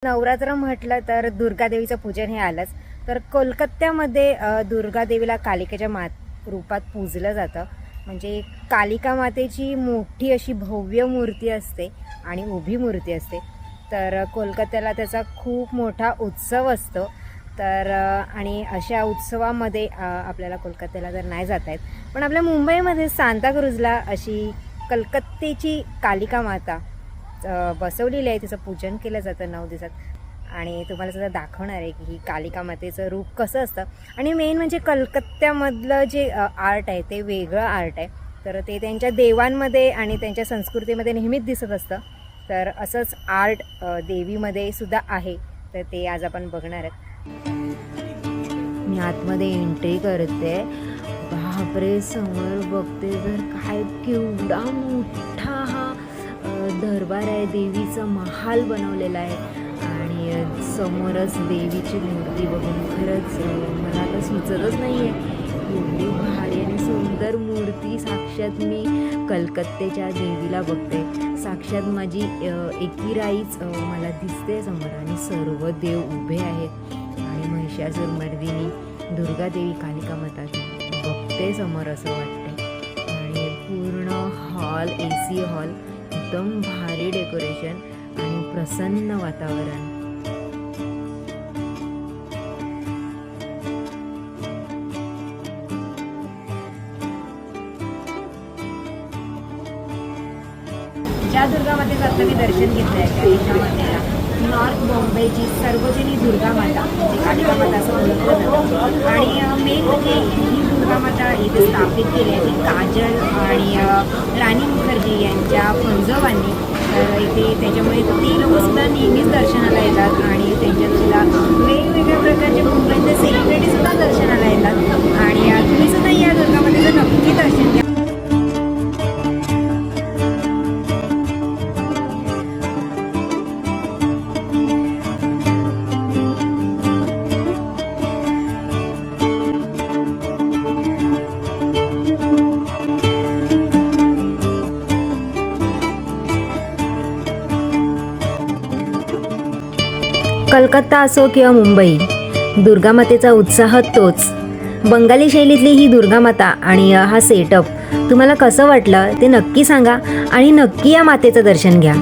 नवरात्र म्हटलं तर दुर्गा देवीचं पूजन हे आलंच. तर कोलकात्यामध्ये दुर्गा देवीला कालिकेच्या रूपात पूजलं जातं. म्हणजे कालिका मातेची मोठी अशी भव्य मूर्ती असते आणि उभी मूर्ती असते. तर कोलकात्याला त्याचा खूप मोठा उत्सव असतो. तर आणि अशा उत्सवामध्ये आपल्याला कोलकात्याला तर नाही जाता येत, पण आपल्या मुंबईमध्ये सांताक्रूजला अशी कलकत्त्याची कालिका माता बसवलेली आहे. तिचं पूजन केलं जातं 9 दिवसात. आणि तुम्हाला सुद्धा दाखवणार आहे की ही कालिका मातेचं रूप कसं असतं. आणि मेन म्हणजे कलकत्त्यामधलं जे आर्ट आहे ते वेगळं आर्ट आहे. तर ते त्यांच्या देवांमध्ये आणि त्यांच्या संस्कृतीमध्ये नेहमीच दिसत असतं. तर असंच आर्ट देवीमध्ये सुद्धा आहे. तर ते आज आपण बघणार आहेत. मी आतमध्ये एंट्री करते. बापरे, समोर बघते तर काय केवढा मोठा हा दरबार आहे. देवीचा महाल बनवलेला आहे आणि समोरच देवीची मूर्ती बघून खरंच मला आता सुचतच नाही आहे. एवढी भारी आणि सुंदर मूर्ती. साक्षात मी कलकत्त्याच्या देवीला बघते. साक्षात माझी एकीराईच मला दिसते समोर आणि सर्व देव उभे आहेत. आणि महिषासुरमर्दिनी दुर्गा देवी कालिका माता बघते समोर असं वाटते. आणि पूर्ण हॉल AC हॉल, एकदम भारी डेकोरेशन आणि प्रसन्न वातावरण. ज्या दुर्गा मातेचं आता मी दर्शन घेतलं आहे त्या मातेला नॉर्थ बॉम्बेची सर्वजनी दुर्गा माता म्हणजे कालिका माता असं ओळखलं जातं. आणि मेन म्हणजे ही दुर्गा माता इथे स्थापित केली आहे ती काजल आणि राणी मुखर्जी यांच्या पंजोबांनी. तर इथे त्याच्यामुळे ती लोकंसुद्धा नेहमीच दर्शनाला येतात आणि त्यांच्यातसुद्धा वेगवेगळ्या प्रकारचे मुंबईतले सेलिब्रिटीसुद्धा दर्शनाला येतात. आणि तुम्हीसुद्धा या दुर्गा मातेचं नक्की दर्शन घ्या. कलकत्ता असो किंवा मुंबई, दुर्गामातेचा उत्साह तोच. बंगाली शैलीतली ही दुर्गामाता आणि हा सेटअप तुम्हाला कसं वाटलं ते नक्की सांगा आणि नक्की या मातेचं दर्शन घ्या.